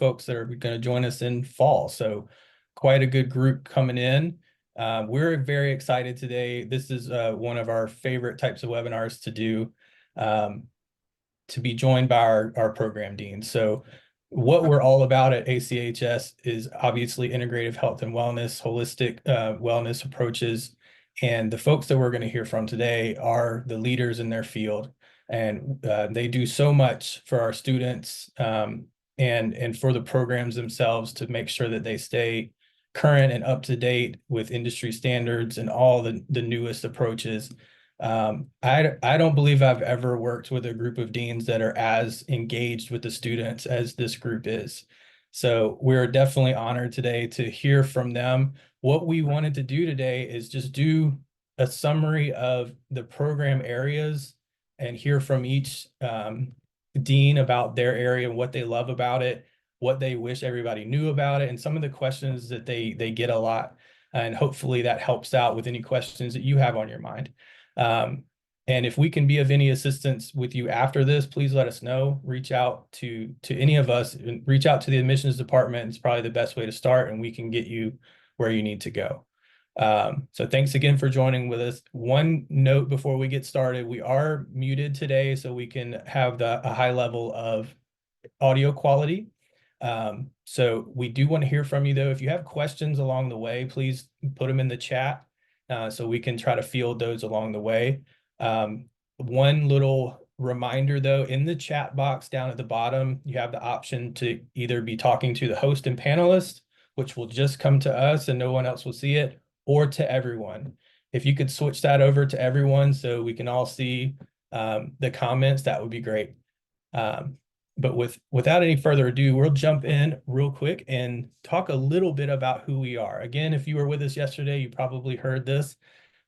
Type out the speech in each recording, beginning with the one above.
folks that are going to join us in fall. So quite a good group coming in. We're very excited today. This is one of our favorite types of webinars to do, to be joined by our program deans. So what we're all about at ACHS is obviously integrative health and wellness, holistic wellness approaches. And the folks that we're going to hear from today are the leaders in their field. And they do so much for our students and for the programs themselves to make sure that they stay current and up to date with industry standards and all the newest approaches. I don't believe I've ever worked with a group of deans that are as engaged with the students as this group is. So we're definitely honored today to hear from them. What we wanted to do today is just do a summary of the program areas and hear from each dean about their area and what they love about it, what they wish everybody knew about it, and some of the questions that they get a lot. And hopefully that helps out with any questions that you have on your mind. And if we can be of any assistance with you after this, please let us know. Reach out to any of us, and reach out to the admissions department. It's probably the best way to start, and we can get you where you need to go. So thanks again for joining with us. One note before we get started, we are muted today so we can have a high level of audio quality. So we do want to hear from you though. If you have questions along the way, please put them in the chat so we can try to field those along the way. One little reminder though, in the chat box down at the bottom, you have the option to either be talking to the host and panelist, which will just come to us and no one else will see it, or to everyone. If you could switch that over to everyone so we can all see the comments, that would be great. But without any further ado, we'll jump in real quick and talk a little bit about who we are. Again, if you were with us yesterday, you probably heard this.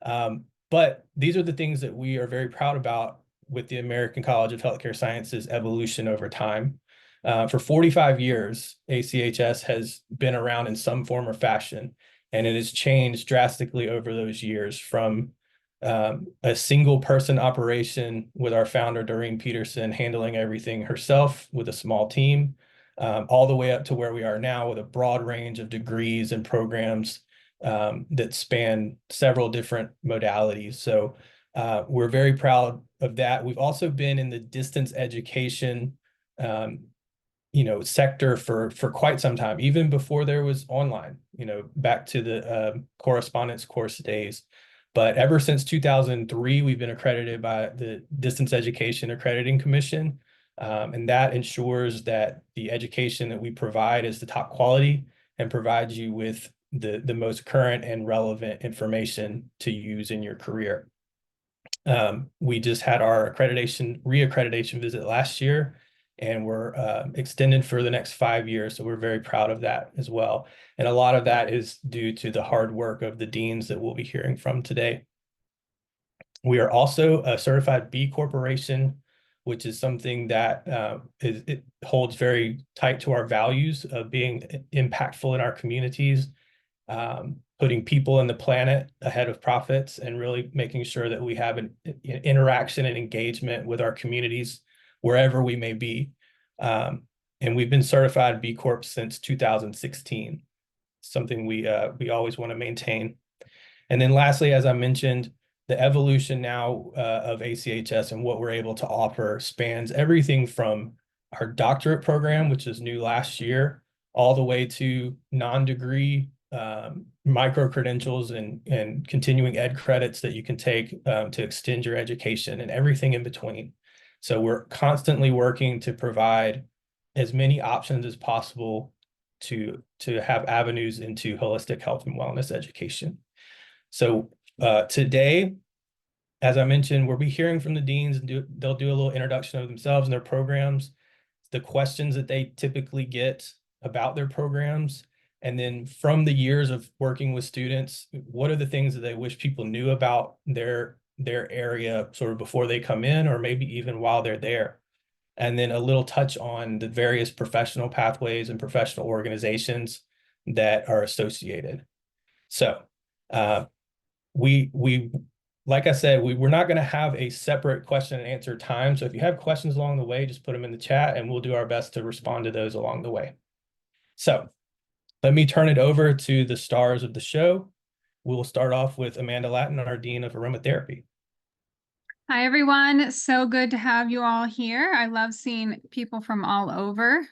But these are the things that we are very proud about with the American College of Healthcare Sciences evolution over time. For 45 years, ACHS has been around in some form or fashion, and it has changed drastically over those years from a single person operation with our founder, Doreen Peterson, handling everything herself with a small team, all the way up to where we are now with a broad range of degrees and programs that span several different modalities. So we're very proud of that. We've also been in the distance education sector for quite some time, even before there was online, back to the correspondence course days. But ever since 2003, we've been accredited by the Distance Education Accrediting Commission. And that ensures that the education that we provide is the top quality and provides you with the most current and relevant information to use in your career. We just had our reaccreditation visit last year, and we're extended for the next 5 years. So we're very proud of that as well. And a lot of that is due to the hard work of the deans that we'll be hearing from today. We are also a certified B Corporation, which is something that it holds very tight to our values of being impactful in our communities, putting people and the planet ahead of profits, and really making sure that we have an interaction and engagement with our communities wherever we may be. And we've been certified B Corp since 2016, something we always want to maintain. And then lastly, as I mentioned, the evolution now of ACHS and what we're able to offer spans everything from our doctorate program, which is new last year, all the way to non-degree micro-credentials and continuing ed credits that you can take to extend your education and everything in between. So we're constantly working to provide as many options as possible to have avenues into holistic health and wellness education. So today, as I mentioned, we'll be hearing from the deans, and they'll do a little introduction of themselves and their programs, the questions that they typically get about their programs, and then from the years of working with students, what are the things that they wish people knew about their area sort of before they come in, or maybe even while they're there. And then a little touch on the various professional pathways and professional organizations that are associated. So like I said, we're not going to have a separate question and answer time. So if you have questions along the way, just put them in the chat and we'll do our best to respond to those along the way. So let me turn it over to the stars of the show. We'll start off with Amanda Latin, our Dean of Aromatherapy. Hi, everyone. So good to have you all here. I love seeing people from all over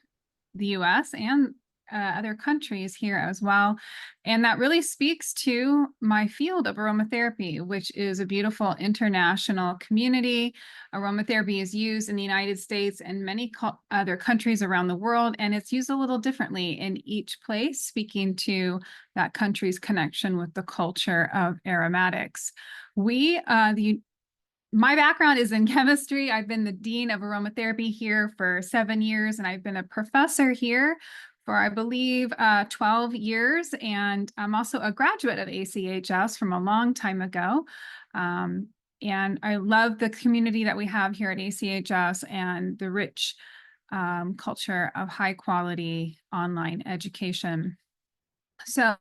the US and other countries here as well. And that really speaks to my field of aromatherapy, which is a beautiful international community. Aromatherapy is used in the United States and many other countries around the world, and it's used a little differently in each place, speaking to that country's connection with the culture of aromatics. My background is in chemistry. I've been the Dean of Aromatherapy here for 7 years, and I've been a professor here for, I believe, 12 years. And I'm also a graduate of ACHS from a long time ago. And I love the community that we have here at ACHS and the rich culture of high quality online education. So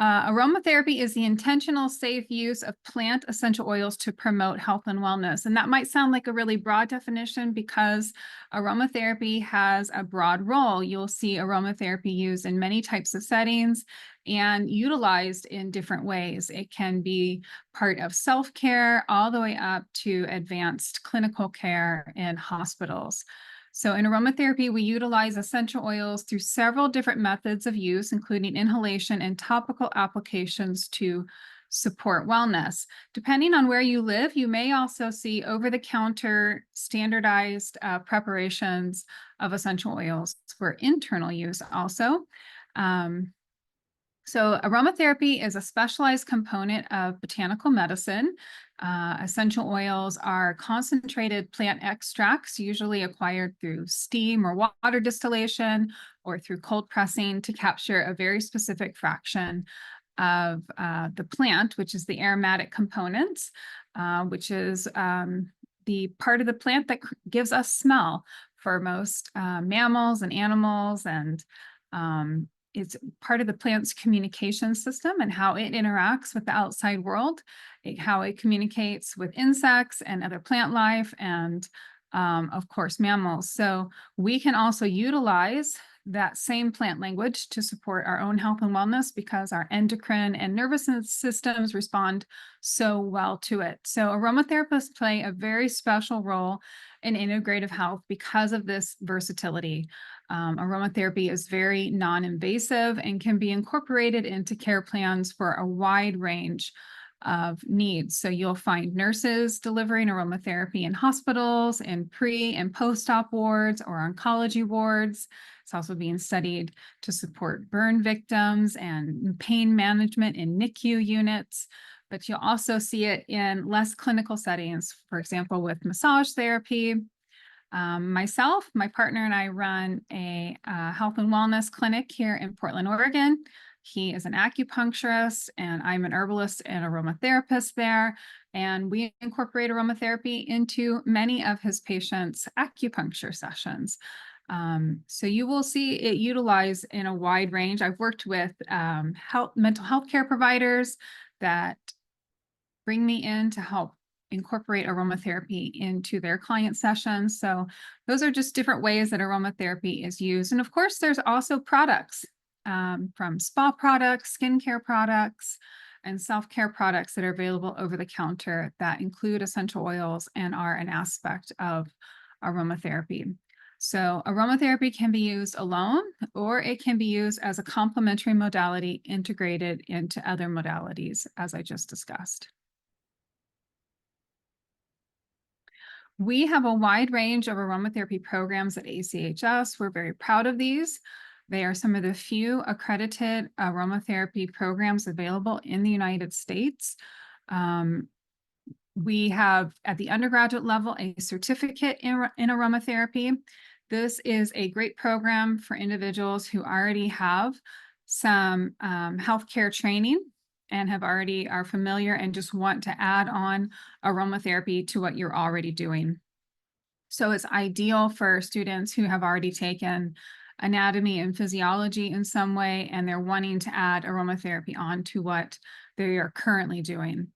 aromatherapy is the intentional, safe use of plant essential oils to promote health and wellness. And that might sound like a really broad definition because aromatherapy has a broad role. You'll see aromatherapy used in many types of settings and utilized in different ways. It can be part of self-care all the way up to advanced clinical care in hospitals. So in aromatherapy, we utilize essential oils through several different methods of use, including inhalation and topical applications to support wellness. Depending on where you live, you may also see over-the-counter standardized preparations of essential oils for internal use also. So aromatherapy is a specialized component of botanical medicine. Essential oils are concentrated plant extracts, usually acquired through steam or water distillation or through cold pressing to capture a very specific fraction of the plant, which is the aromatic components, which is the part of the plant that gives us smell for most mammals and animals, and it's part of the plant's communication system and how it interacts with the outside world, how it communicates with insects and other plant life, and of course, mammals. So we can also utilize that same plant language to support our own health and wellness because our endocrine and nervous systems respond so well to it. So aromatherapists play a very special role in integrative health because of this versatility. Aromatherapy is very non-invasive and can be incorporated into care plans for a wide range of needs. So you'll find nurses delivering aromatherapy in hospitals, in pre and post-op wards or oncology wards. It's also being studied to support burn victims and pain management in NICU units. But you'll also see it in less clinical settings, for example, with massage therapy. Myself, my partner, and I run a health and wellness clinic here in Portland, Oregon. He is an acupuncturist, and I'm an herbalist and aromatherapist there. And we incorporate aromatherapy into many of his patients' acupuncture sessions. So you will see it utilized in a wide range. I've worked with mental health care providers that bring me in to help incorporate aromatherapy into their client sessions. So those are just different ways that aromatherapy is used. And of course, there's also products from spa products, skincare products, and self-care products that are available over the counter that include essential oils and are an aspect of aromatherapy. So aromatherapy can be used alone, or it can be used as a complementary modality integrated into other modalities, as I just discussed. We have a wide range of aromatherapy programs at ACHS. We're very proud of these. They are some of the few accredited aromatherapy programs available in the United States. We have, at the undergraduate level, a certificate in aromatherapy. This is a great program for individuals who already have some healthcare training and are familiar and just want to add on aromatherapy to what you're already doing. So it's ideal for students who have already taken anatomy and physiology in some way, and they're wanting to add aromatherapy on to what they are currently doing.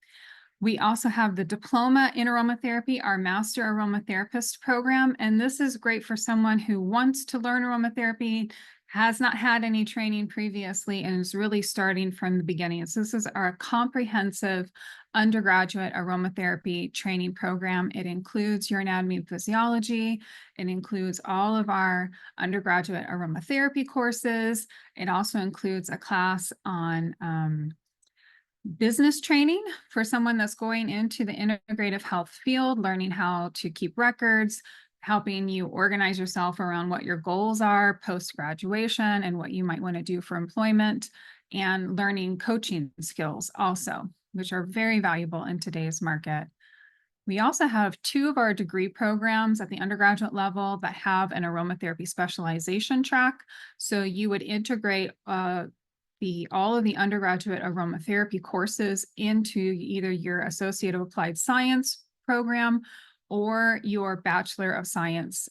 We also have the diploma in aromatherapy, our master aromatherapist program, and this is great for someone who wants to learn aromatherapy, has not had any training previously and is really starting from the beginning. So this is our comprehensive undergraduate aromatherapy training program. It includes your anatomy and physiology. It includes all of our undergraduate aromatherapy courses. It also includes a class on business training for someone that's going into the integrative health field, learning how to keep records, helping you organize yourself around what your goals are post-graduation and what you might want to do for employment, and learning coaching skills also, which are very valuable in today's market. We also have 2 of our degree programs at the undergraduate level that have an aromatherapy specialization track. So you would integrate all of the undergraduate aromatherapy courses into either your Associate of Applied Science program or your Bachelor of Science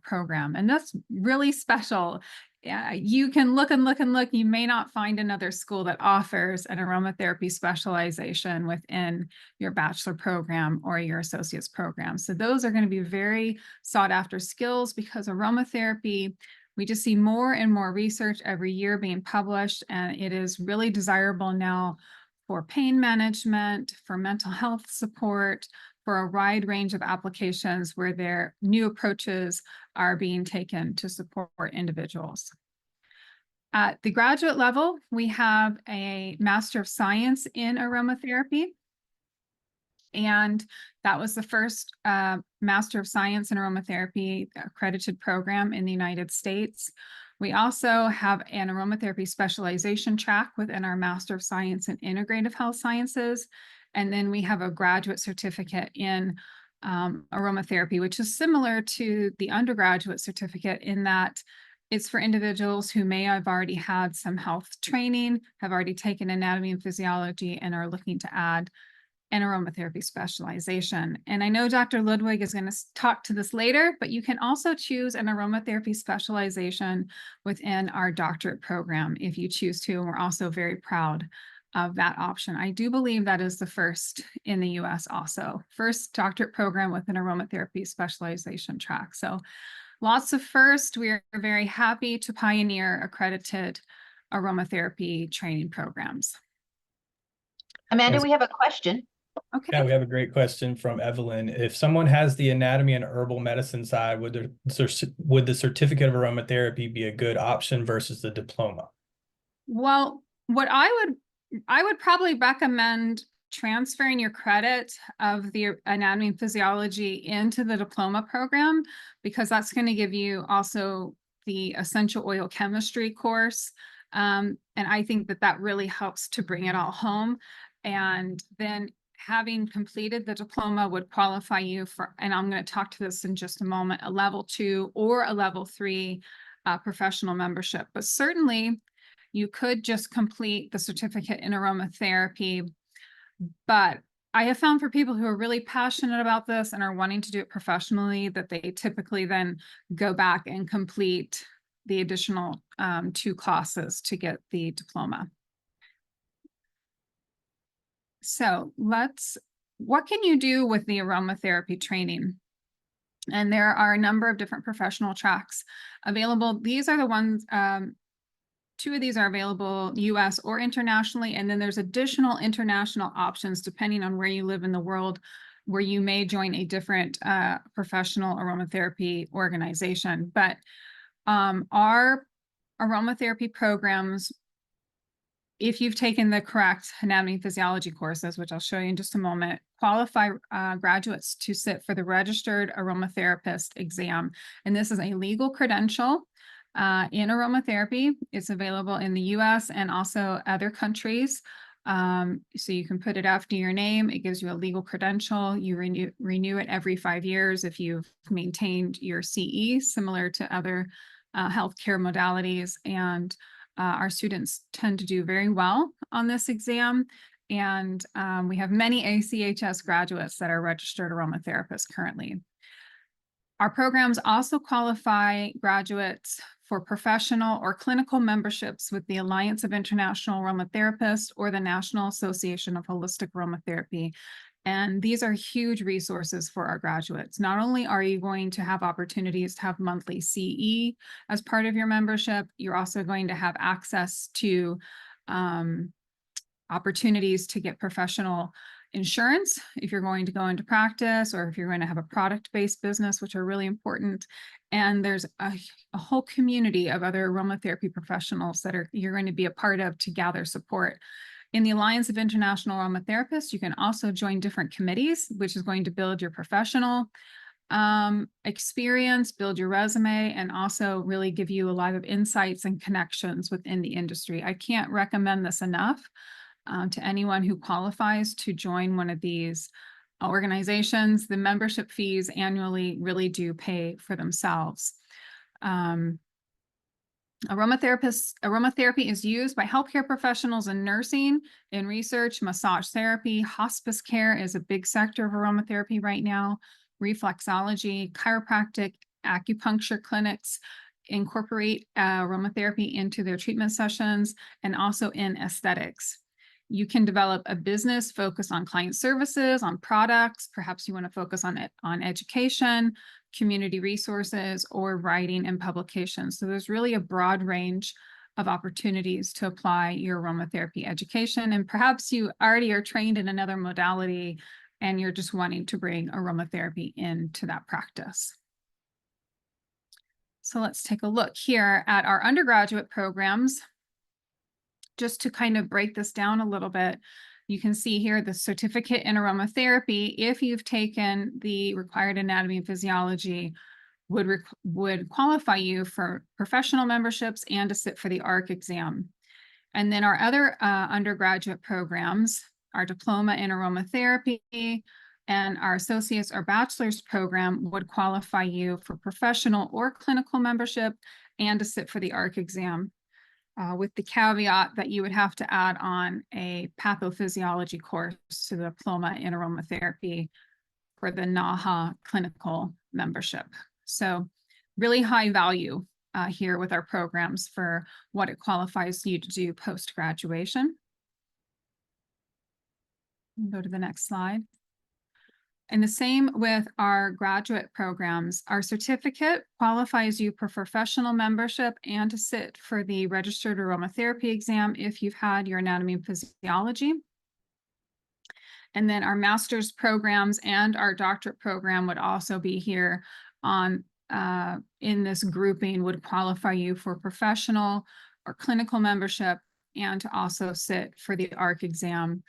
program. And that's really special. You can look and look and look. You may not find another school that offers an aromatherapy specialization within your bachelor program or your associate's program. So those are going to be very sought after skills, because aromatherapy, we just see more and more research every year being published, and it is really desirable now for pain management, for mental health support, for a wide range of applications where their new approaches are being taken to support individuals. At the graduate level, we have a Master of Science in Aromatherapy. And that was the first Master of Science in Aromatherapy accredited program in the United States. We also have an aromatherapy specialization track within our Master of Science in Integrative Health Sciences. And then we have a graduate certificate in aromatherapy, which is similar to the undergraduate certificate in that it's for individuals who may have already had some health training, have already taken anatomy and physiology, and are looking to add an aromatherapy specialization. And I know Dr. Ludwig is going to talk to this later, but you can also choose an aromatherapy specialization within our doctorate program if you choose to. And we're also very proud of that option. I do believe that is the first in the US also. First doctorate program with an aromatherapy specialization track. So lots of first. We are very happy to pioneer accredited aromatherapy training programs. Amanda, Yes. we have a question. Okay. Yeah, we have a great question from Evelyn. If someone has the anatomy and herbal medicine side, would the certificate of aromatherapy be a good option versus the diploma? Well, what I would probably recommend transferring your credit of the anatomy and physiology into the diploma program, because that's going to give you also the essential oil chemistry course. And I think that that really helps to bring it all home. And then having completed the diploma would qualify you for, and I'm going to talk to this in just a moment, a level 2 or a level 3 professional membership. But certainly you could just complete the certificate in aromatherapy. But I have found for people who are really passionate about this and are wanting to do it professionally, that they typically then go back and complete the additional 2 classes to get the diploma. So what can you do with the aromatherapy training? And there are a number of different professional tracks available. These are the ones, 2 of these are available US or internationally, and then there's additional international options depending on where you live in the world, where you may join a different professional aromatherapy organization. But our aromatherapy programs, if you've taken the correct anatomy and physiology courses, which I'll show you in just a moment, qualify graduates to sit for the registered aromatherapist exam. And this is a legal credential in aromatherapy. It's available in the US and also other countries. So you can put it after your name. It gives you a legal credential. You renew it every 5 years if you've maintained your CE, similar to other healthcare modalities. And our students tend to do very well on this exam. And we have many ACHS graduates that are registered aromatherapists currently. Our programs also qualify graduates for professional or clinical memberships with the Alliance of International Aromatherapists or the National Association of Holistic Aromatherapy. And these are huge resources for our graduates. Not only are you going to have opportunities to have monthly CE as part of your membership, you're also going to have access to opportunities to get professional insurance if you're going to go into practice, or if you're going to have a product-based business, which are really important. And there's a whole community of other aromatherapy professionals that you're going to be a part of to gather support. In the Alliance of International Aromatherapists, you can also join different committees, which is going to build your professional experience, build your resume, and also really give you a lot of insights and connections within the industry. I can't recommend this enough to anyone who qualifies to join one of these organizations. The membership fees annually really do pay for themselves. Aromatherapy is used by healthcare professionals in nursing, in research, massage therapy. Hospice care is a big sector of aromatherapy right now. Reflexology, chiropractic, acupuncture clinics incorporate aromatherapy into their treatment sessions, and also in aesthetics. You can develop a business focused on client services, on products. Perhaps you want to focus on education, community resources, or writing and publications. So there's really a broad range of opportunities to apply your aromatherapy education. And perhaps you already are trained in another modality and you're just wanting to bring aromatherapy into that practice. So let's take a look here at our undergraduate programs. Just to kind of break this down a little bit, you can see here the certificate in aromatherapy, if you've taken the required anatomy and physiology, would qualify you for professional memberships and to sit for the ARC exam. And then our other undergraduate programs, our diploma in aromatherapy and our associate's or bachelor's program would qualify you for professional or clinical membership and to sit for the ARC exam. With the caveat that you would have to add on a pathophysiology course to the diploma in aromatherapy for the NAHA clinical membership. So really high value here with our programs for what it qualifies you to do post-graduation. Go to the next slide. And the same with our graduate programs. Our certificate qualifies you for professional membership and to sit for the registered aromatherapy exam if you've had your anatomy and physiology. And then our master's programs and our doctorate program would also be here on in this grouping, would qualify you for professional or clinical membership and to also sit for the ARC exam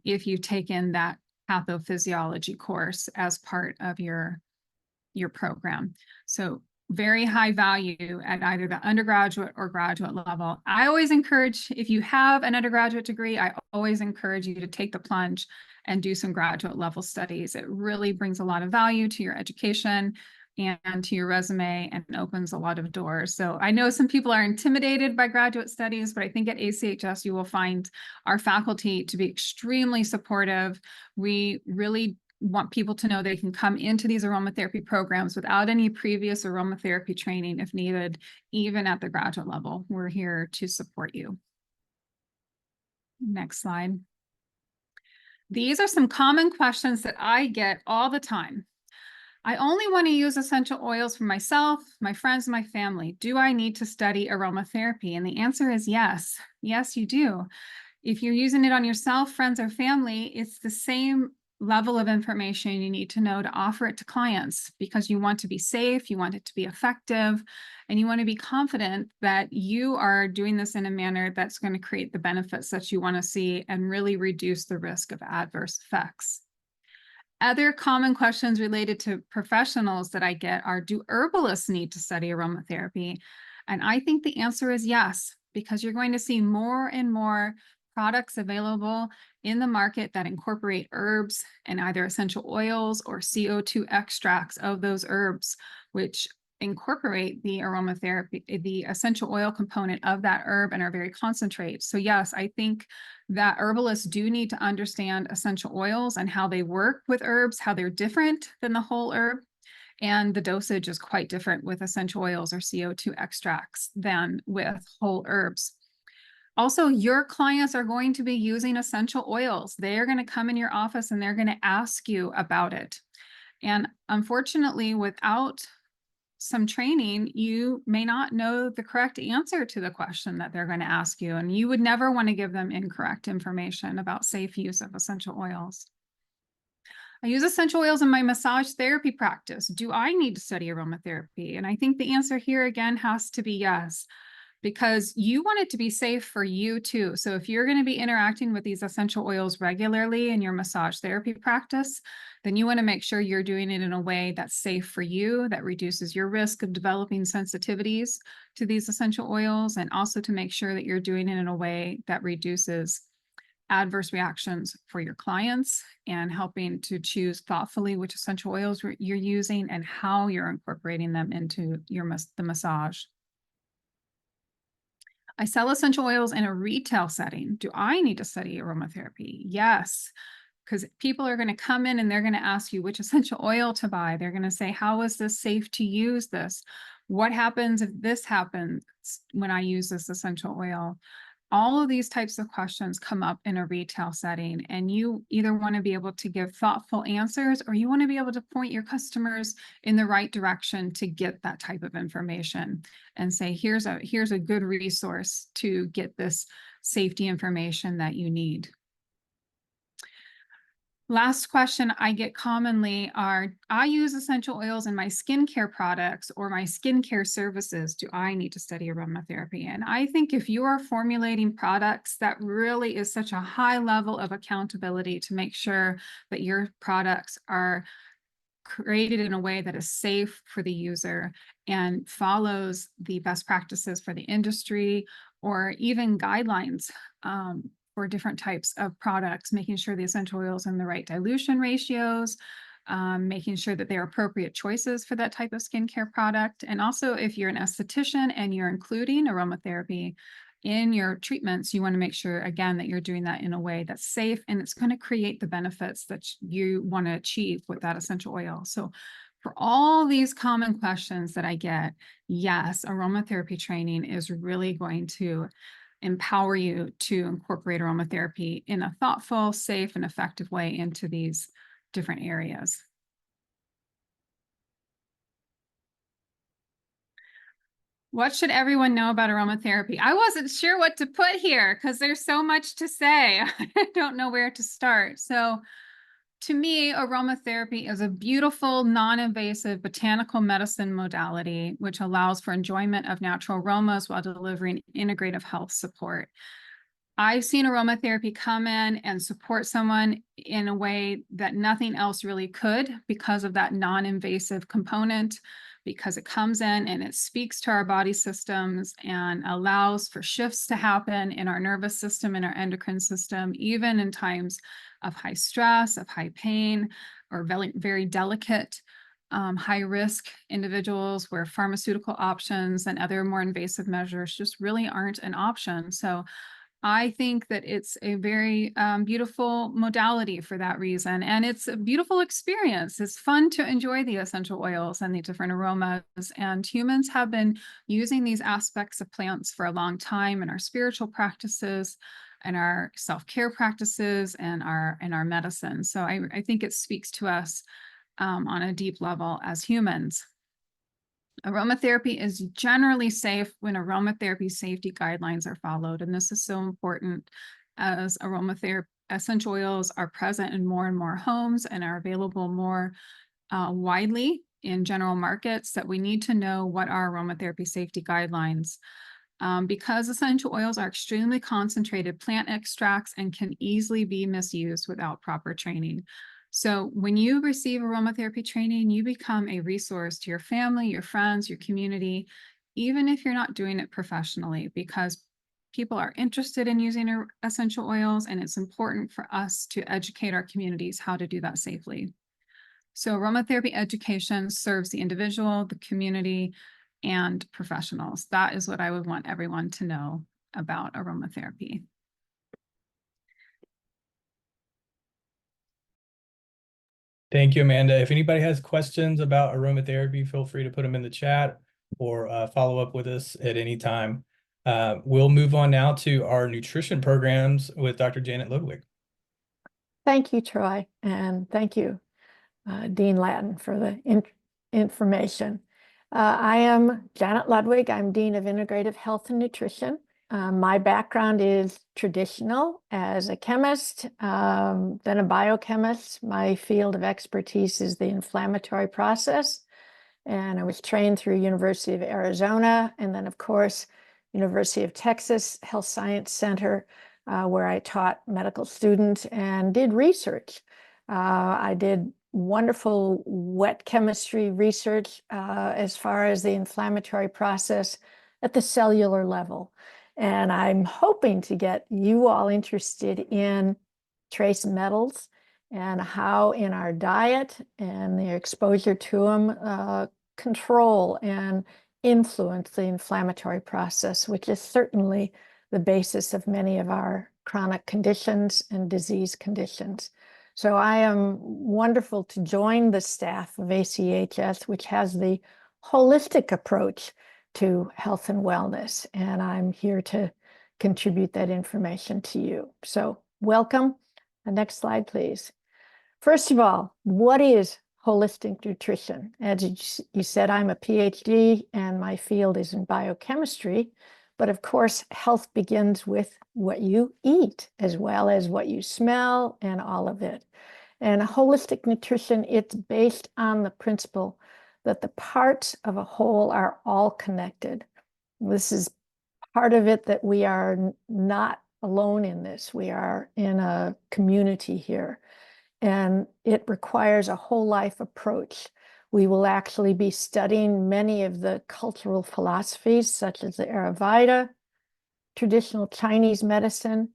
if you've taken that pathophysiology course as part of your program. So very high value at either the undergraduate or graduate level. I always encourage, if you have an undergraduate degree, I always encourage you to take the plunge and do some graduate level studies. It really brings a lot of value to your education and to your resume and opens a lot of doors. So I know some people are intimidated by graduate studies, but I think at ACHS you will find our faculty to be extremely supportive. We really want people to know they can come into these aromatherapy programs without any previous aromatherapy training if needed, even at the graduate level. We're here to support you. Next slide. These are some common questions that I get all the time. I only want to use essential oils for myself, my friends, and my family. Do I need to study aromatherapy? And the answer is yes. Yes, you do. If you're using it on yourself, friends, or family, it's the same level of information you need to know to offer it to clients because you want to be safe, you want it to be effective, and you want to be confident that you are doing this in a manner that's going to create the benefits that you want to see and really reduce the risk of adverse effects. Other common questions related to professionals that I get are, do herbalists need to study aromatherapy? And I think the answer is yes, because you're going to see more and more products available in the market that incorporate herbs and either essential oils or CO2 extracts of those herbs, which incorporate the aromatherapy, the essential oil component of that herb and are very concentrated. So yes, I think that herbalists do need to understand essential oils and how they work with herbs, how they're different than the whole herb. And the dosage is quite different with essential oils or CO2 extracts than with whole herbs. Also, your clients are going to be using essential oils. They are going to come in your office and they're going to ask you about it. And unfortunately, without some training, you may not know the correct answer to the question that they're going to ask you. And you would never want to give them incorrect information about safe use of essential oils. I use essential oils in my massage therapy practice. Do I need to study aromatherapy? And I think the answer here again has to be yes, because you want it to be safe for you too. So if you're going to be interacting with these essential oils regularly in your massage therapy practice, then you want to make sure you're doing it in a way that's safe for you, that reduces your risk of developing sensitivities to these essential oils, and also to make sure that you're doing it in a way that reduces adverse reactions for your clients, and helping to choose thoughtfully which essential oils you're using and how you're incorporating them into the massage. I sell essential oils in a retail setting. Do I need to study aromatherapy? Yes, because people are going to come in and they're going to ask you which essential oil to buy. They're going to say, how is this safe to use this? What happens if this happens when I use this essential oil? All of these types of questions come up in a retail setting, and you either want to be able to give thoughtful answers, or you want to be able to point your customers in the right direction to get that type of information and say, here's a good resource to get this safety information that you need. Last question I get commonly are, I use essential oils in my skincare products or my skincare services. Do I need to study aromatherapy? And I think if you are formulating products, that really is such a high level of accountability to make sure that your products are created in a way that is safe for the user and follows the best practices for the industry, or even guidelines for different types of products, making sure the essential oils in the right dilution ratios, making sure that they're appropriate choices for that type of skincare product. And also, if you're an esthetician and you're including aromatherapy in your treatments, you want to make sure, again, that you're doing that in a way that's safe and it's going to create the benefits that you want to achieve with that essential oil. So for all these common questions that I get, yes, aromatherapy training is really going to empower you to incorporate aromatherapy in a thoughtful, safe, and effective way into these different areas. What should everyone know about aromatherapy? I wasn't sure what to put here because there's so much to say. I don't know where to start. So to me, aromatherapy is a beautiful, non-invasive botanical medicine modality, which allows for enjoyment of natural aromas while delivering integrative health support. I've seen aromatherapy come in and support someone in a way that nothing else really could, because of that non-invasive component, because it comes in and it speaks to our body systems and allows for shifts to happen in our nervous system and our endocrine system, even in times of high stress, of high pain, or very, very delicate, high risk individuals where pharmaceutical options and other more invasive measures just really aren't an option. So I think that it's a very beautiful modality for that reason. And it's a beautiful experience. It's fun to enjoy the essential oils and the different aromas. And humans have been using these aspects of plants for a long time in our spiritual practices and our self-care practices and our medicine. So I think it speaks to us on a deep level as humans. Aromatherapy is generally safe when aromatherapy safety guidelines are followed. And this is so important as aromatherapy essential oils are present in more and more homes and are available more widely in general markets, that we need to know what are aromatherapy safety guidelines. Because essential oils are extremely concentrated plant extracts and can easily be misused without proper training. So when you receive aromatherapy training, you become a resource to your family, your friends, your community, even if you're not doing it professionally, because people are interested in using essential oils, and it's important for us to educate our communities how to do that safely. So aromatherapy education serves the individual, the community, and professionals. That is what I would want everyone to know about aromatherapy. Thank you, Amanda. If anybody has questions about aromatherapy, feel free to put them in the chat or follow up with us at any time. We'll move on now to our nutrition programs with Dr. Janet Ludwig. Thank you, Troy, and thank you, Dean Lattin, for the information. I am Janet Ludwig. I'm Dean of Integrative Health and Nutrition. My background is traditional as a chemist, then a biochemist. My field of expertise is the inflammatory process, and I was trained through University of Arizona, and then, of course, University of Texas Health Science Center, where I taught medical students and did research. I did wonderful wet chemistry research as far as the inflammatory process at the cellular level. And I'm hoping to get you all interested in trace metals and how in our diet and the exposure to them control and influence the inflammatory process, which is certainly the basis of many of our chronic conditions and disease conditions. So I am wonderful to join the staff of ACHS, which has the holistic approach to health and wellness, and I'm here to contribute that information to you. So welcome. The next slide, please. First of all, what is holistic nutrition? As you said, I'm a PhD and my field is in biochemistry, but of course, health begins with what you eat as well as what you smell and all of it. And holistic nutrition, it's based on the principle that the parts of a whole are all connected. This is part of it, that we are not alone in this. We are in a community here, and it requires a whole life approach. We will actually be studying many of the cultural philosophies, such as the Ayurveda, traditional Chinese medicine,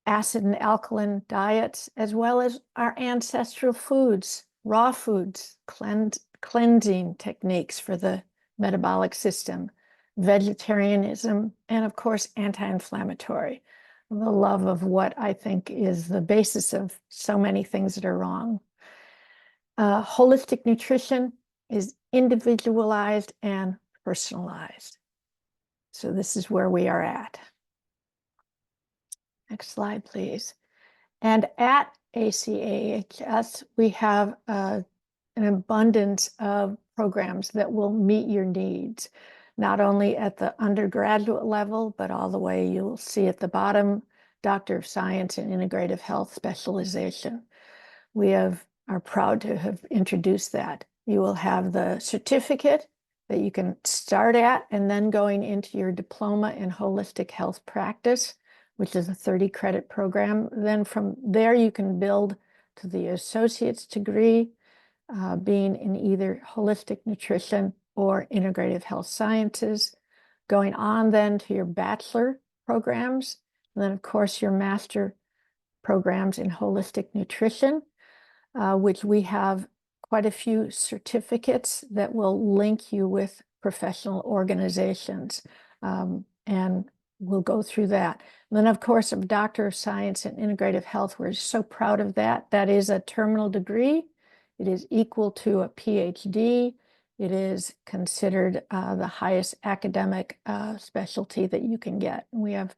acid and alkaline diets, as well as our ancestral foods, raw foods, cleansing techniques for the metabolic system, vegetarianism, and of course, anti-inflammatory, the love of what I think is the basis of so many things that are wrong. Holistic nutrition is individualized and personalized. So this is where we are at. Next slide, please. And at ACHS, we have an abundance of programs that will meet your needs, not only at the undergraduate level, but all the way, you'll see at the bottom, Doctor of Science in Integrative Health specialization. We are proud to have introduced that. You will have the certificate that you can start at, and then going into your diploma in holistic health practice, which is a 30-credit program. Then from there, you can build to the associate's degree, being in either holistic nutrition or integrative health sciences, going on then to your bachelor programs, and then of course your master programs in holistic nutrition, which we have quite a few certificates that will link you with professional organizations, and we'll go through that. And then of course, a Doctor of Science in Integrative Health, we're so proud of that. That is a terminal degree. It is equal to a PhD. It is considered the highest academic specialty that you can get. And we are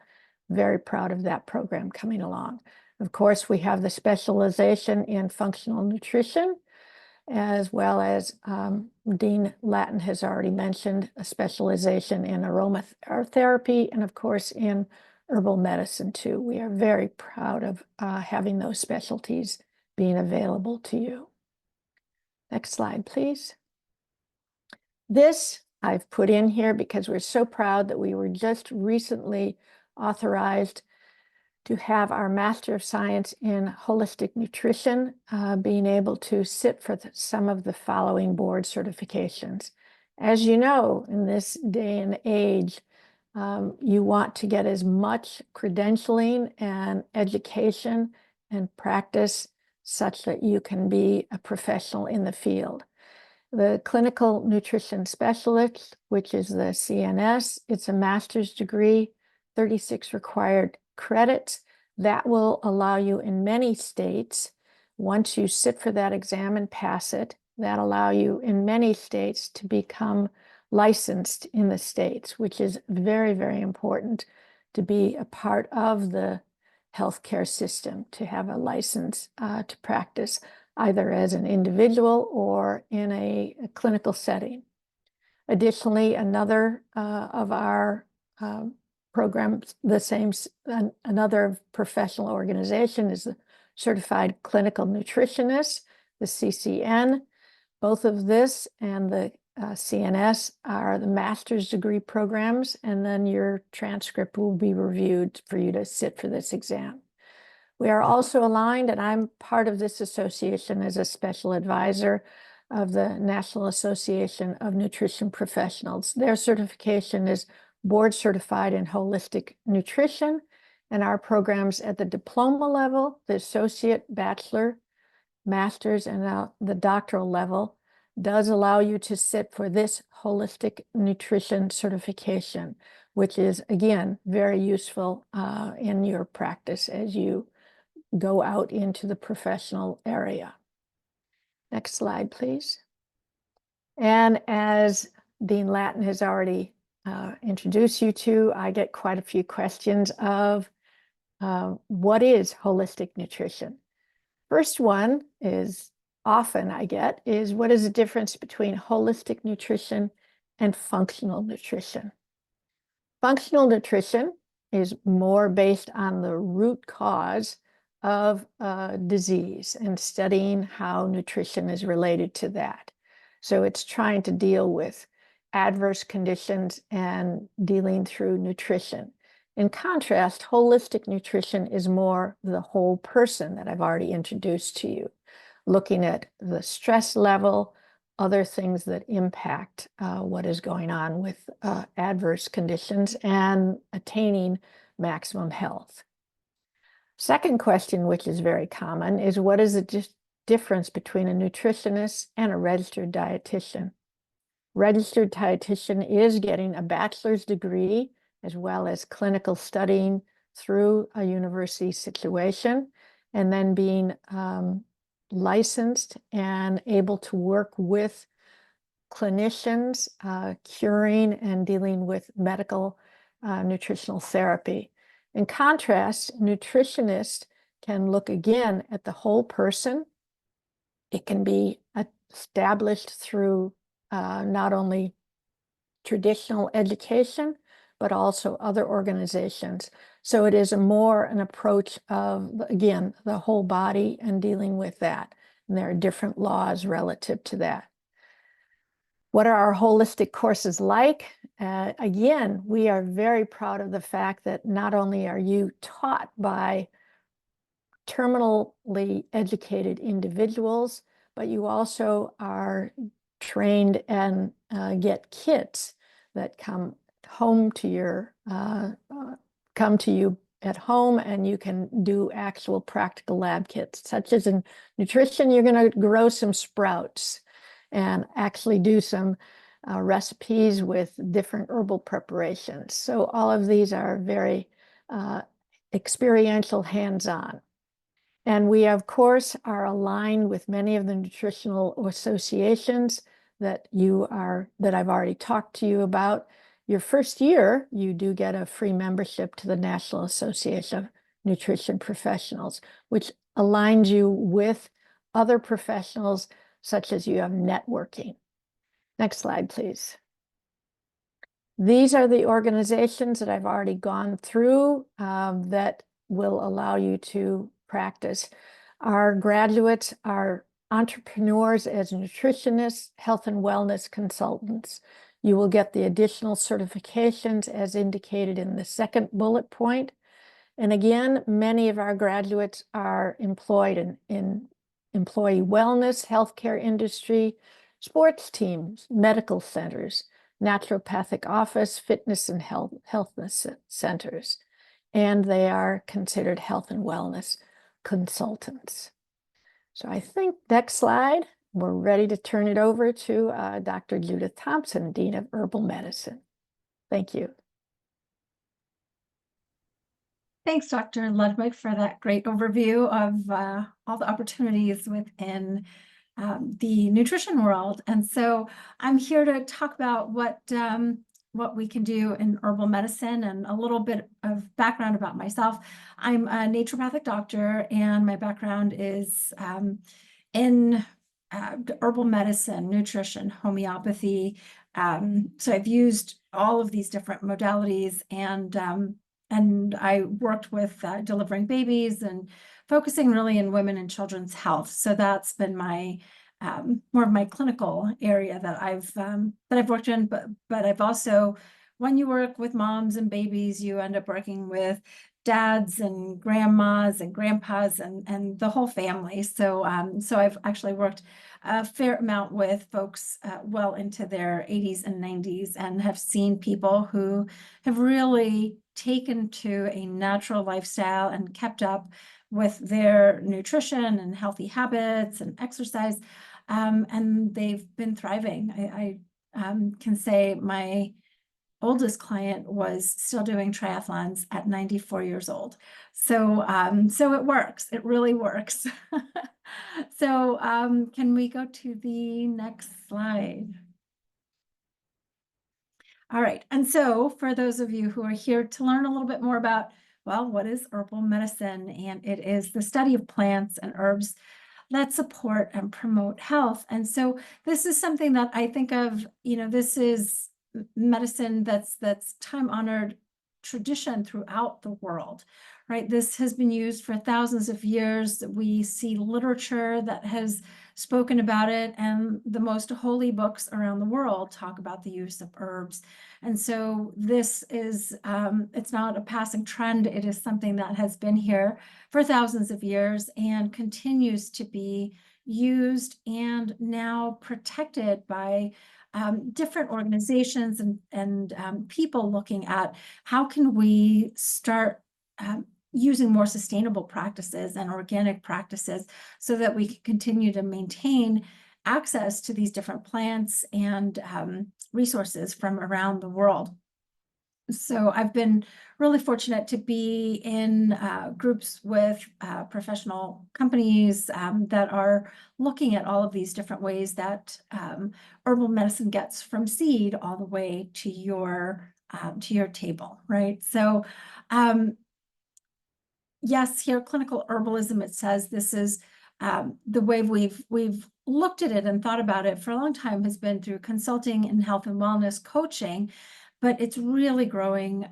very proud of that program coming along. Of course, we have the specialization in functional nutrition, as well as Dean Lattin has already mentioned, a specialization in aromatherapy, and of course in herbal medicine too. We are very proud of having those specialties being available to you. Next slide, please. This I've put in here because we're so proud that we were just recently authorized to have our Master of Science in Holistic Nutrition, being able to sit for some of the following board certifications. As you know, in this day and age, you want to get as much credentialing and education and practice such that you can be a professional in the field. The Clinical Nutrition Specialist, which is the CNS, it's a master's degree, 36 required credits. That will allow you in many states, once you sit for that exam and pass it, that allow you in many states to become licensed in the states, which is very, very important to be a part of the healthcare system, to have a license to practice either as an individual or in a clinical setting. Additionally, another of our programs, another professional organization is the Certified Clinical Nutritionist, the CCN. Both of this and the CNS are the master's degree programs, and then your transcript will be reviewed for you to sit for this exam. We are also aligned, and I'm part of this association as a special advisor of the National Association of Nutrition Professionals. Their certification is board certified in holistic nutrition, and our programs at the diploma level, the associate, bachelor, master's, and now the doctoral level does allow you to sit for this holistic nutrition certification, which is, again, very useful in your practice as you go out into the professional area. Next slide, please. And as Dean Lattin has already introduced you to, I get quite a few questions of what is holistic nutrition? First one is often I get is, what is the difference between holistic nutrition and functional nutrition? Functional nutrition is more based on the root cause of disease and studying how nutrition is related to that. So it's trying to deal with adverse conditions and dealing through nutrition. In contrast, holistic nutrition is more the whole person that I've already introduced to you, looking at the stress level, other things that impact what is going on with adverse conditions and attaining maximum health. Second question, which is very common, is what is the difference between a nutritionist and a registered dietitian? Registered dietitian is getting a bachelor's degree as well as clinical studying through a university situation, and then being licensed and able to work with clinicians, curing and dealing with medical nutritional therapy. In contrast, nutritionist can look again at the whole person. It can be established through not only traditional education, but also other organizations. So it is more an approach of, again, the whole body and dealing with that. And there are different laws relative to that. What are our holistic courses like? Again, we are very proud of the fact that not only are you taught by terminally educated individuals, but you also are trained and get kits that come home to your come to you at home, and you can do actual practical lab kits, such as in nutrition. You're going to grow some sprouts and actually do some recipes with different herbal preparations. So all of these are very experiential, hands-on. And we, of course, are aligned with many of the nutritional associations that I've already talked to you about. Your first year, you do get a free membership to the National Association of Nutrition Professionals, which aligns you with other professionals, such as you have networking. Next slide, please. These are the organizations that I've already gone through that will allow you to practice. Our graduates are entrepreneurs as nutritionists, health and wellness consultants. You will get the additional certifications as indicated in the second bullet point. And again, many of our graduates are employed in employee wellness, healthcare industry, sports teams, medical centers, naturopathic office, fitness and health centers. And they are considered health and wellness consultants. So I think next slide, we're ready to turn it over to Dr. Judith Thompson, Dean of Herbal Medicine. Thank you. Thanks, Dr. Ludwig, for that great overview of all the opportunities within the nutrition world. And so I'm here to talk about what we can do in herbal medicine and a little bit of background about myself. I'm a naturopathic doctor, and my background is in herbal medicine, nutrition, homeopathy. So I've used all of these different modalities, and I worked with delivering babies and focusing really in women and children's health. So that's been my more of my clinical area that I've worked in. But I've also, when you work with moms and babies, you end up working with dads and grandmas and grandpas and the whole family. So so I've actually worked a fair amount with folks well into their 80s and 90s, and have seen people who have really taken to a natural lifestyle and kept up with their nutrition and healthy habits and exercise, and they've been thriving. I can say my oldest client was still doing triathlons at 94 years old. So so it works. It really works. So can we go to the next slide? All right. And so for those of you who are here to learn a little bit more about, well, what is herbal medicine? And it is the study of plants and herbs that support and promote health. And so this is something that I think of, this is medicine that's time-honored tradition throughout the world, right? This has been used for thousands of years. We see literature that has spoken about it, and the most holy books around the world talk about the use of herbs. And so this is, it's not a passing trend. It is something that has been here for thousands of years and continues to be used and now protected by different organizations and people looking at how can we start using more sustainable practices and organic practices so that we can continue to maintain access to these different plants and resources from around the world. So I've been really fortunate to be in groups with professional companies that are looking at all of these different ways that herbal medicine gets from seed all the way to your table, right? So yes, here, clinical herbalism, it says this is the way we've looked at it and thought about it for a long time has been through consulting and health and wellness coaching, but it's really growing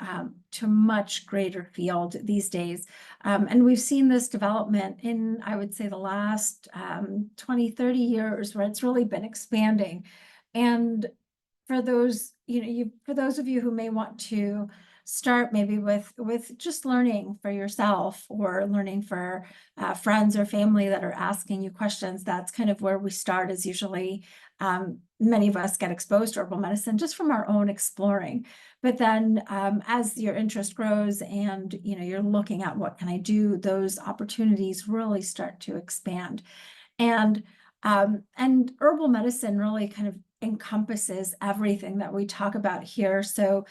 to a much greater field these days. And we've seen this development in, I would say, the last 20, 30 years, where it's really been expanding. And for those, for those of you who may want to start maybe with just learning for yourself or learning for friends or family that are asking you questions, that's kind of where we start. Is usually many of us get exposed to herbal medicine just from our own exploring. But then as your interest grows and you're looking at what can I do, those opportunities really start to expand. And herbal medicine really kind of encompasses everything that we talk about here. So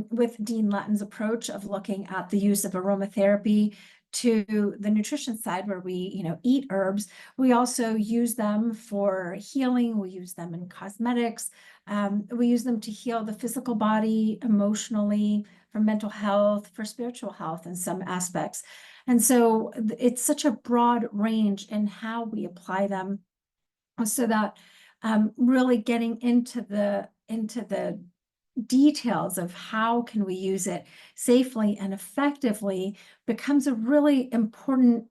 with Dean Latton's approach of looking at the use of aromatherapy to the nutrition side, where we eat herbs, we also use them for healing. We use them in cosmetics. We use them to heal the physical body, emotionally, for mental health, for spiritual health in some aspects. And so it's such a broad range in how we apply them, so that really getting into the details of how can we use it safely and effectively becomes a really important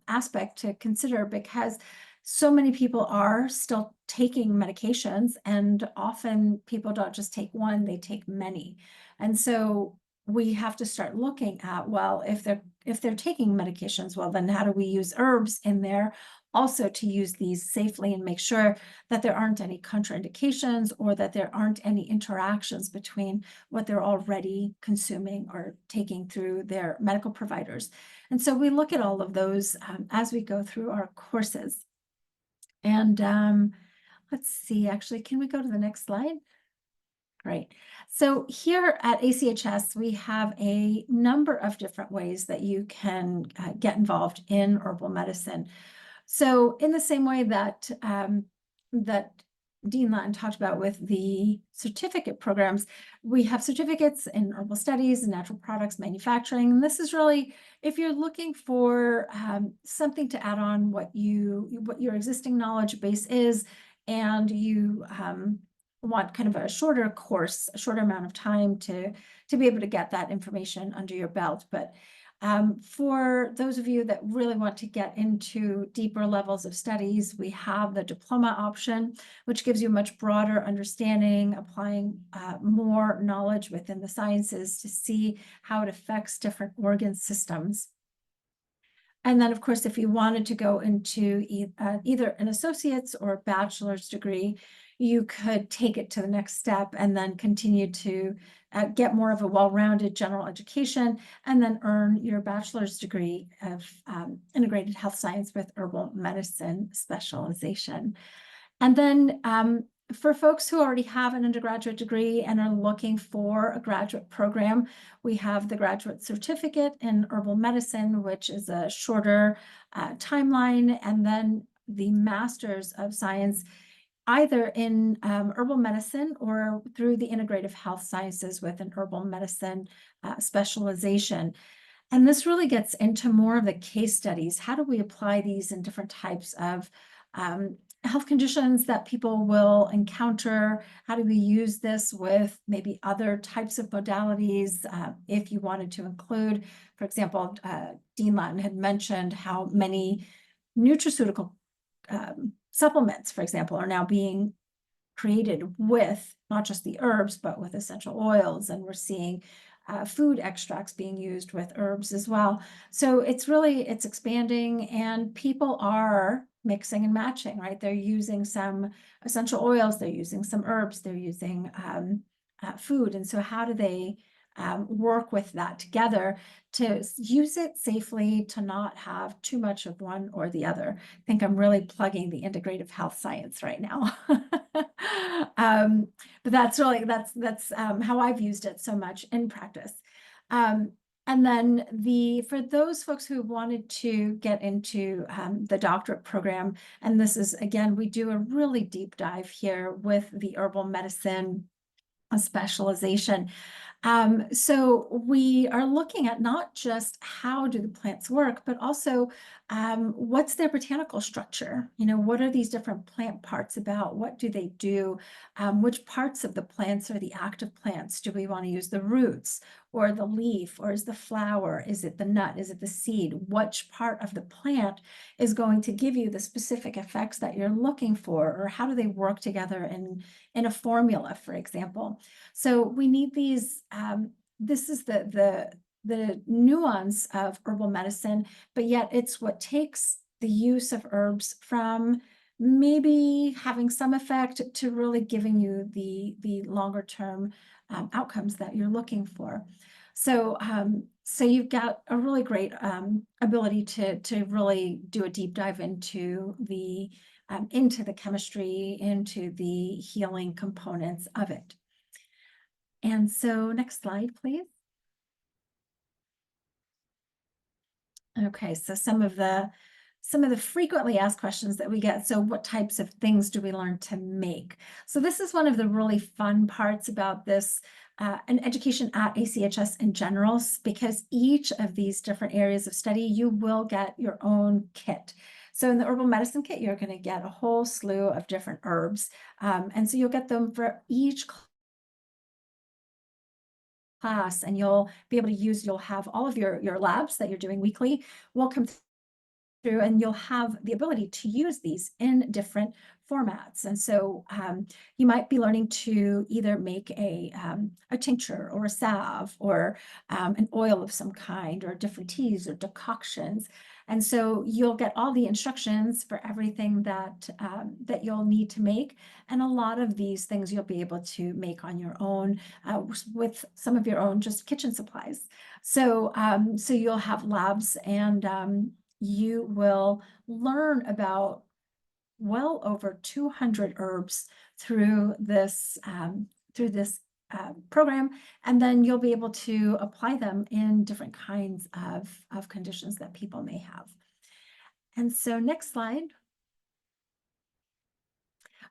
aspect to consider, because so many people are still taking medications, and often people don't just take one, they take many. And so we have to start looking at, well, if they're taking medications, well, then how do we use herbs in there also to use these safely and make sure that there aren't any contraindications, or that there aren't any interactions between what they're already consuming or taking through their medical providers. And so we look at all of those as we go through our courses. And let's see, actually, can we go to the next slide? Great. So here at ACHS, we have a number of different ways that you can get involved in herbal medicine. So in the same way that that Dean Lattin talked about with the certificate programs, we have certificates in herbal studies and natural products manufacturing. And this is really, if you're looking for something to add on what your existing knowledge base is, and you want kind of a shorter course, a shorter amount of time to be able to get that information under your belt. But for those of you that really want to get into deeper levels of studies, we have the diploma option, which gives you a much broader understanding, applying more knowledge within the sciences to see how it affects different organ systems. And then, of course, if you wanted to go into either an associate's or a bachelor's degree, you could take it to the next step and then continue to get more of a well-rounded general education, and then earn your bachelor's degree of integrated health science with herbal medicine specialization. And then for folks who already have an undergraduate degree and are looking for a graduate program, we have the graduate certificate in herbal medicine, which is a shorter timeline, and then the master's of science, either in herbal medicine or through the integrative health sciences with an herbal medicine specialization. And this really gets into more of the case studies. How do we apply these in different types of health conditions that people will encounter? How do we use this with maybe other types of modalities if you wanted to include, for example, Dean Lattin had mentioned how many nutraceutical supplements, for example, are now being created with not just the herbs, but with essential oils. And we're seeing food extracts being used with herbs as well. So it's expanding, and people are mixing and matching, right? They're using some essential oils, they're using some herbs, they're using food. And so how do they work with that together to use it safely, to not have too much of one or the other? I think I'm really plugging the integrative health science right now. But that's how I've used it so much in practice. And then for those folks who wanted to get into the doctorate program, and this is, again, we do a really deep dive here with the herbal medicine specialization. So we are looking at not just how do the plants work, but also what's their botanical structure? What are these different plant parts about? What do they do? Which parts of the plants are the active plants? Do we want to use the roots or the leaf, or is the flower? Is it the nut? Is it the seed? Which part of the plant is going to give you the specific effects that you're looking for? Or how do they work together in a formula, for example? So we need these. This is the nuance of herbal medicine, but yet it's what takes the use of herbs from maybe having some effect to really giving you the longer term outcomes that you're looking for. So so you've got a really great ability to really do a deep dive into the chemistry, into the healing components of it. And so next slide, please. Okay, so some of the frequently asked questions that we get. So what types of things do we learn to make? So this is one of the really fun parts about this and education at ACHS in general, because each of these different areas of study, you will get your own kit. So in the herbal medicine kit, you're going to get a whole slew of different herbs. And so you'll get them for each class, and you'll be able to you'll have all of your labs that you're doing weekly will come through, and you'll have the ability to use these in different formats. And so you might be learning to either make a tincture or a salve or an oil of some kind, or different teas or decoctions. And so you'll get all the instructions for everything that you'll need to make. And a lot of these things you'll be able to make on your own with some of your own just kitchen supplies. So so you'll have labs, and you will learn about well over 200 herbs through this program, and then you'll be able to apply them in different kinds of conditions that people may have. And so next slide.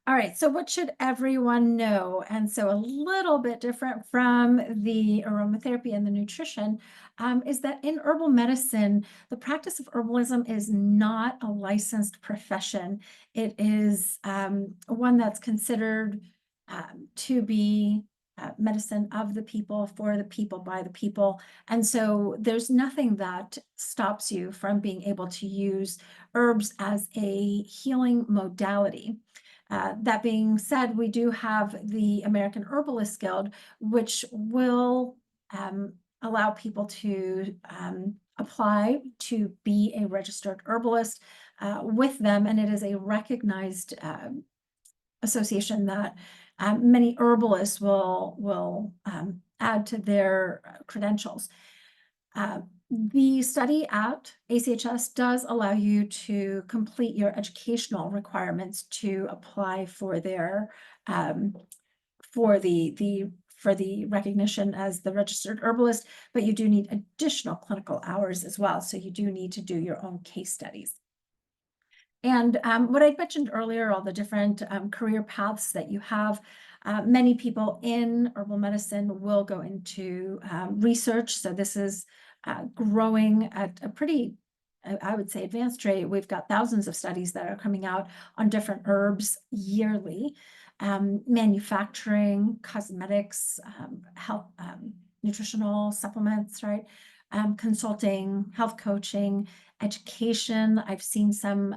All right, so what should everyone know? And so a little bit different from the aromatherapy and the nutrition is that in herbal medicine, the practice of herbalism is not a licensed profession. It is one that's considered to be medicine of the people, for the people, by the people. And so there's nothing that stops you from being able to use herbs as a healing modality. That being said, we do have the American Herbalist Guild, which will allow people to apply to be a registered herbalist with them, and it is a recognized association that many herbalists will add to their credentials. The study at ACHS does allow you to complete your educational requirements to apply for their for the recognition as the registered herbalist, but you do need additional clinical hours as well. So you do need to do your own case studies. And what I mentioned earlier, all the different career paths that you have, many people in herbal medicine will go into research. So this is growing at a pretty, I would say, advanced rate. We've got thousands of studies that are coming out on different herbs yearly. Manufacturing, cosmetics, health, nutritional supplements, right? Consulting, health coaching, education. I've seen some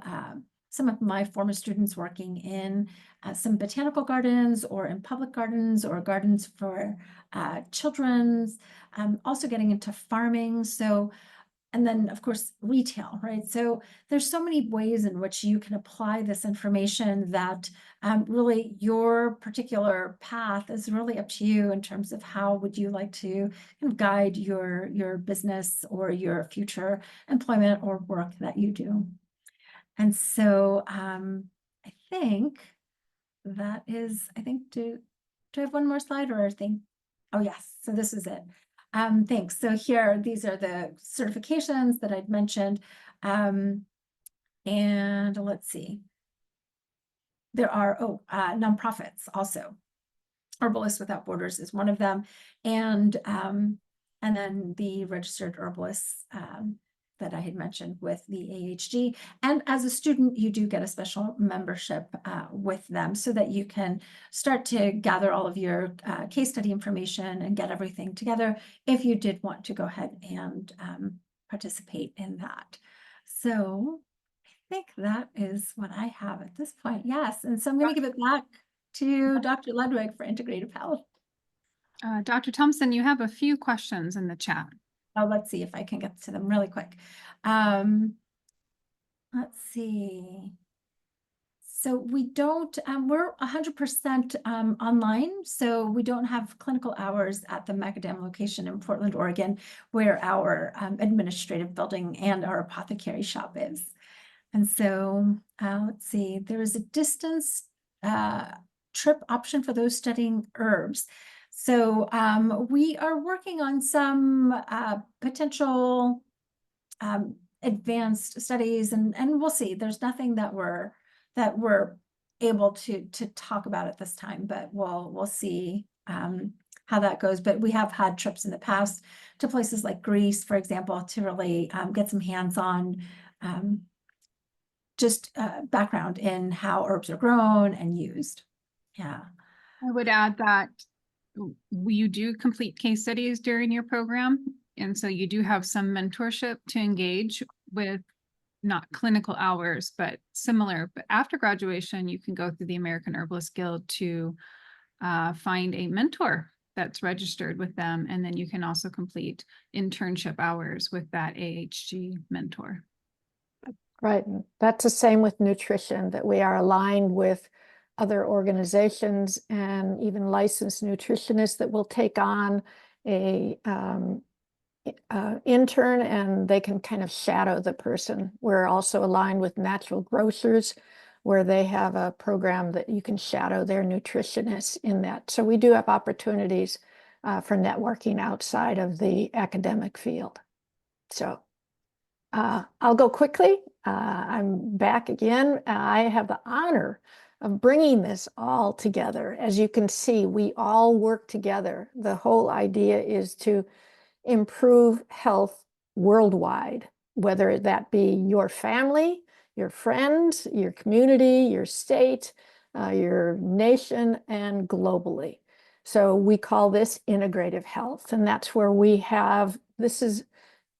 of my former students working in some botanical gardens or in public gardens or gardens for children's, also getting into farming. So, and then of course, retail, right? So there's so many ways in which you can apply this information that really your particular path is really up to you in terms of how would you like to kind of guide your business or your future employment or work that you do. And so I think that is, do I have one more slide or oh yes, so this is it. Thanks. So here, these are the certifications that I'd mentioned. And let's see. There are, nonprofits also. Herbalists Without Borders is one of them. And then the registered herbalists that I had mentioned with the AHG. And as a student, you do get a special membership with them so that you can start to gather all of your case study information and get everything together if you did want to go ahead and participate in that. So I think that is what I have at this point. Yes, and so I'm going to give it back to Dr. Ludwig for integrative health. Dr. Thompson, you have a few questions in the chat. Oh, let's see if I can get to them really quick. Let's see. So we don't, we're 100% online. So we don't have clinical hours at the Macadam location in Portland, Oregon, where our administrative building and our apothecary shop is. And so let's see, there is a distance trip option for those studying herbs. So we are working on some potential advanced studies, and we'll see. There's nothing that we're able to talk about at this time, but we'll see how that goes. But we have had trips in the past to places like Greece, for example, to really get some hands-on just background in how herbs are grown and used. Yeah. I would add that you do complete case studies during your program. And so you do have some mentorship to engage with, not clinical hours, but similar. But after graduation, you can go through the American Herbalist Guild to find a mentor that's registered with them. And then you can also complete internship hours with that AHG mentor. Right. That's the same with nutrition, that we are aligned with other organizations and even licensed nutritionists that will take on a intern, and they can kind of shadow the person. We're also aligned with Natural Grocers, where they have a program that you can shadow their nutritionists in that. So we do have opportunities for networking outside of the academic field. So I'll go quickly. I'm back again. I have the honor of bringing this all together. As you can see, we all work together. The whole idea is to improve health worldwide, whether that be your family, your friends, your community, your state, your nation, and globally. So we call this integrative health, and that's where we have, this is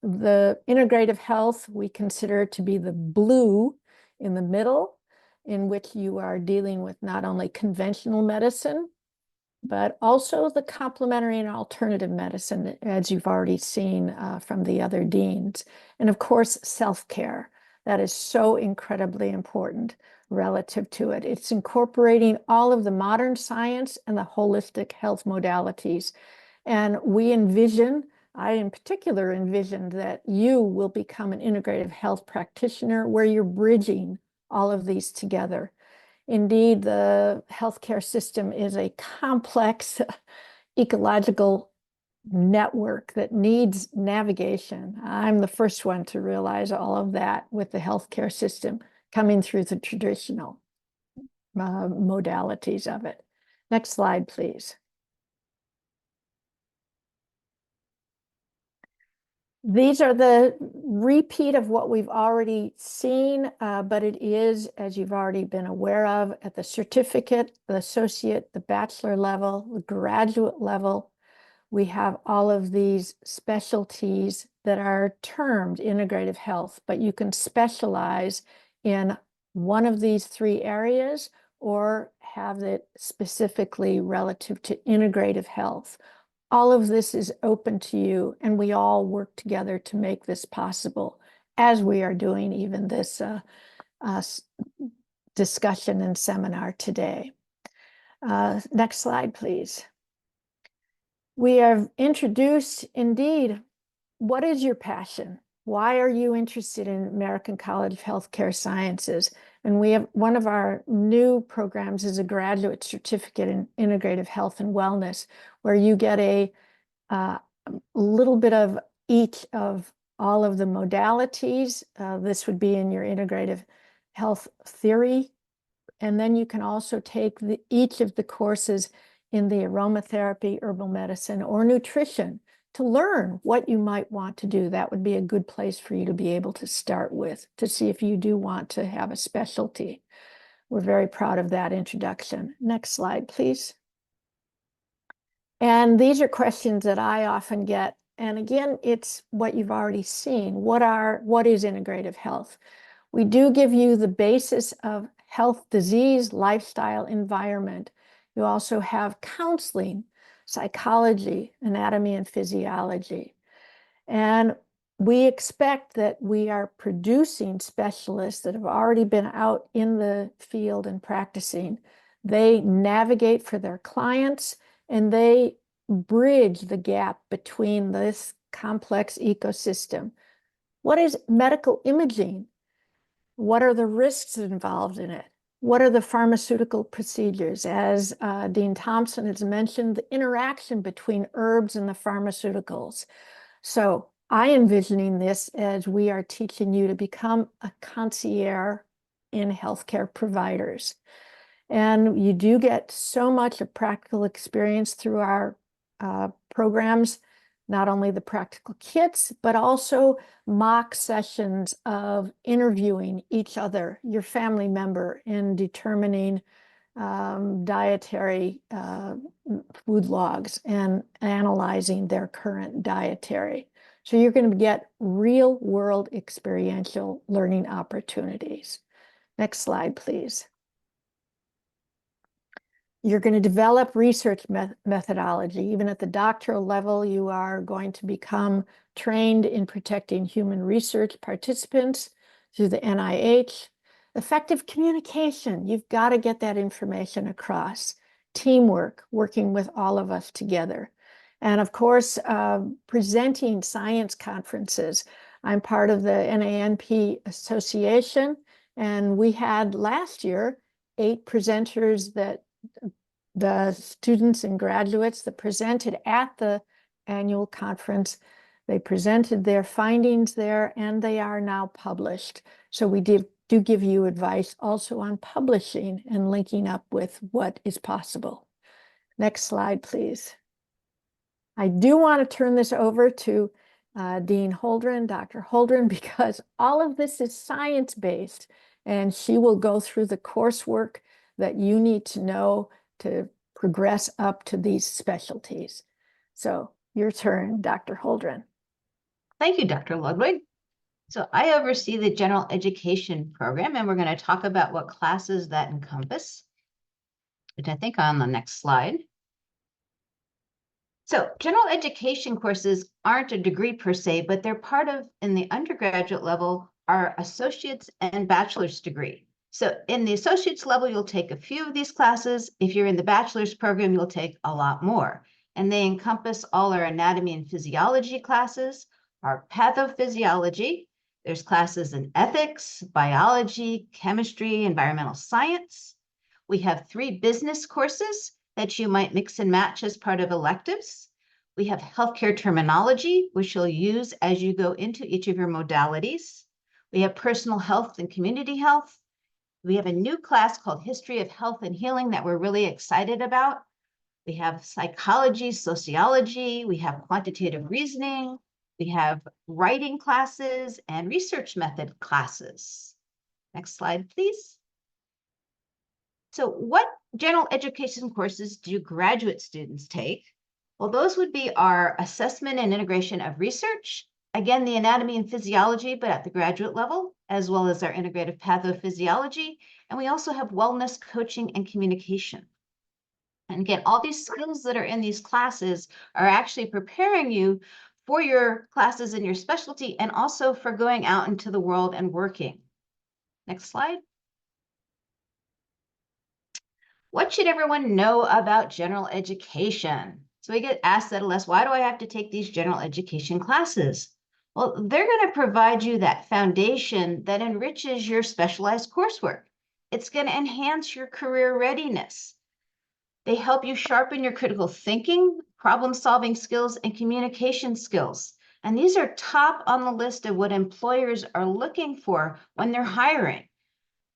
the integrative health we consider to be the blue in the middle, in which you are dealing with not only conventional medicine, but also the complementary and alternative medicine, as you've already seen from the other deans. And of course, self-care. That is so incredibly important relative to it. It's incorporating all of the modern science and the holistic health modalities. And we envision, I in particular envisioned that you will become an integrative health practitioner where you're bridging all of these together. Indeed, the healthcare system is a complex ecological network that needs navigation. I'm the first one to realize all of that with the healthcare system coming through the traditional modalities of it. Next slide, please. These are the repeat of what we've already seen, but it is, as you've already been aware of, at the certificate, the associate, the bachelor level, the graduate level. We have all of these specialties that are termed integrative health, but you can specialize in one of these three areas or have it specifically relative to integrative health. All of this is open to you, and we all work together to make this possible, as we are doing even this discussion and seminar today. Next slide, please. We have introduced, indeed, what is your passion? Why are you interested in American College of Healthcare Sciences? And we have one of our new programs is a graduate certificate in integrative health and wellness, where you get a little bit of each of all of the modalities. This would be in your integrative health theory. And then you can also take each of the courses in the aromatherapy, herbal medicine, or nutrition to learn what you might want to do. That would be a good place for you to be able to start with, to see if you do want to have a specialty. We're very proud of that introduction. Next slide, please. And these are questions that I often get. And again, it's what you've already seen. What is integrative health? We do give you the basis of health, disease, lifestyle, environment. You also have counseling, psychology, anatomy, and physiology. And we expect that we are producing specialists that have already been out in the field and practicing. They navigate for their clients, and they bridge the gap between this complex ecosystem. What is medical imaging? What are the risks involved in it? What are the pharmaceutical procedures? As Dean Thompson has mentioned, the interaction between herbs and the pharmaceuticals. So I envisioning this as we are teaching you to become a concierge in healthcare providers. And you do get so much of practical experience through our programs, not only the practical kits, but also mock sessions of interviewing each other, your family member, in determining dietary food logs and analyzing their current dietary. So you're going to get real world experiential learning opportunities. Next slide, please. You're going to develop research methodology. Even at the doctoral level, you are going to become trained in protecting human research participants through the NIH. Effective communication, you've got to get that information across. Teamwork, working with all of us together. And of course, presenting science conferences. I'm part of the NANP Association, and we had last year 8 presenters that the students and graduates that presented at the annual conference They presented their findings there, and they are now published. So we do give you advice also on publishing and linking up with what is possible. Next slide, please. I do want to turn this over to Dean Holdren, Dr. Holdren, because all of this is science-based, and she will go through the coursework that you need to know to progress up to these specialties. So your turn, Dr. Holdren. Thank you, Dr. Ludwig. So I oversee the general education program, and we're going to talk about what classes that encompass, which I think are on the next slide. So general education courses aren't a degree per se, but they're part of, in the undergraduate level, our associate's and bachelor's degree. So in the associate's level, you'll take a few of these classes. If you're in the bachelor's program, you'll take a lot more. And they encompass all our anatomy and physiology classes, our pathophysiology. There's classes in ethics, biology, chemistry, environmental science. We have 3 business courses that you might mix and match as part of electives. We have healthcare terminology, which you'll use as you go into each of your modalities. We have personal health and community health. We have a new class called History of Health and Healing that we're really excited about. We have psychology, sociology. We have quantitative reasoning. We have writing classes and research method classes. Next slide, please. So what general education courses do graduate students take? Well, those would be our assessment and integration of research, again, the anatomy and physiology, but at the graduate level, as well as our integrative pathophysiology. And we also have wellness, coaching, and communication. And again, all these skills that are in these classes are actually preparing you for your classes in your specialty and also for going out into the world and working. Next slide. What should everyone know about general education? So we get asked that less, why do I have to take these general education classes? Well, they're going to provide you that foundation that enriches your specialized coursework. It's going to enhance your career readiness. They help you sharpen your critical thinking, problem-solving skills, and communication skills. And these are top on the list of what employers are looking for when they're hiring.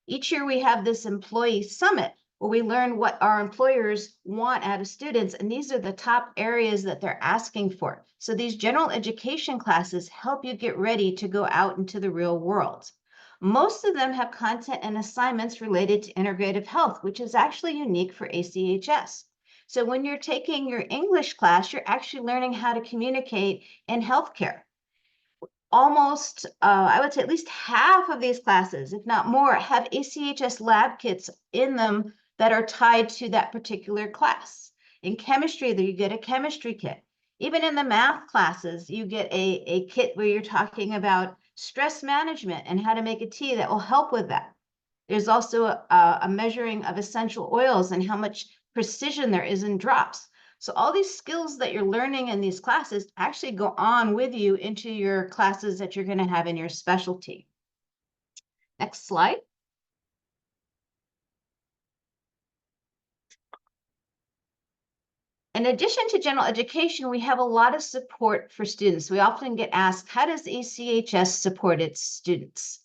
Each year we have this employee summit where we learn what our employers want out of students, and these are the top areas that they're asking for. So these general education classes help you get ready to go out into the real world. Most of them have content and assignments related to integrative health, which is actually unique for ACHS. So when you're taking your English class, you're actually learning how to communicate in healthcare. Almost, I would say at least half of these classes, if not more, have ACHS lab kits in them that are tied to that particular class. In chemistry, you get a chemistry kit. Even in the math classes, you get a kit where you're talking about stress management and how to make a tea that will help with that. There's also a measuring of essential oils and how much precision there is in drops. So all these skills that you're learning in these classes actually go on with you into your classes that you're going to have in your specialty. Next slide. In addition to general education, we have a lot of support for students. We often get asked, how does ACHS support its students?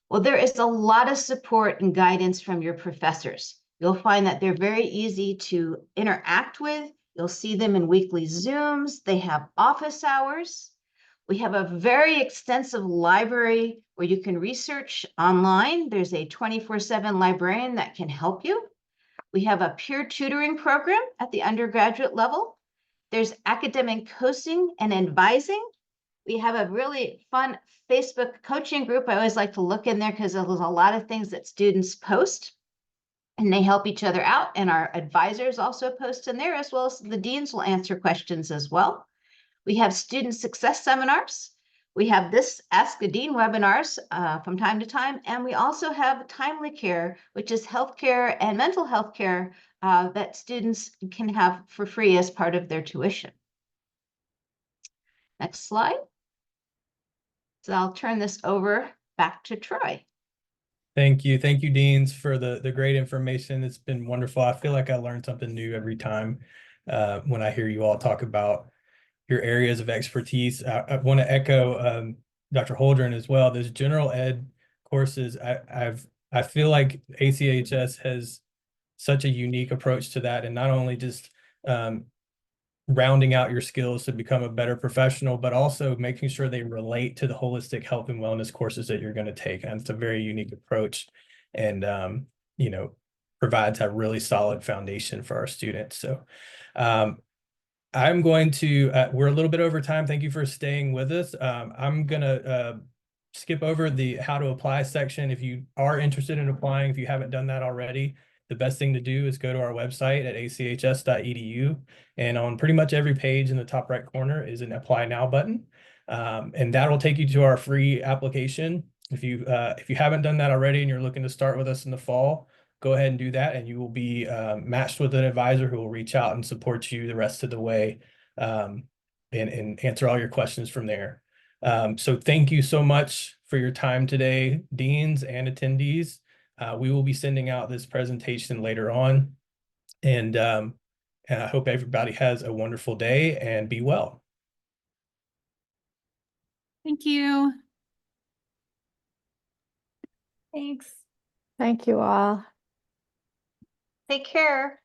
Well, there is a lot of support and guidance from your professors. You'll find that they're very easy to interact with. You'll see them in weekly Zooms. They have office hours. We have a very extensive library where you can research online. There's a 24/7 librarian that can help you. We have a peer tutoring program at the undergraduate level. There's academic coaching and advising. We have a really fun Facebook coaching group. I always like to look in there because there's a lot of things that students post and they help each other out. And our advisors also post in there, as well as the deans will answer questions as well. We have student success seminars. We have this Ask a Dean webinars from time to time. And we also have Timely Care, which is healthcare and mental health care that students can have for free as part of their tuition. Next slide. So I'll turn this over back to Troy. Thank you, Deans, for the great information. It's been wonderful. I feel like I learn something new every time when I hear you all talk about your areas of expertise. I want to echo Dr. Holdren as well. Those general ed courses, I feel like ACHS has such a unique approach to that, and not only just rounding out your skills to become a better professional, but also making sure they relate to the holistic health and wellness courses that you're going to take. And it's a very unique approach, and you know, provides a really solid foundation for our students. So I'm going to, we're a little bit over time. Thank you for staying with us. I'm going to skip over the how to apply section. If you are interested in applying, if you haven't done that already, the best thing to do is go to our website at achs.edu, and on pretty much every page in the top right corner is an apply now button. And that'll take you to our free application. If you haven't done that already and you're looking to start with us in the fall, go ahead and do that, and you will be matched with an advisor who will reach out and support you the rest of the way, and answer all your questions from there. So thank you so much for your time today, deans and attendees. We will be sending out this presentation later on, and I hope everybody has a wonderful day and be well. Thank you. Thanks. Thank you all. Take care.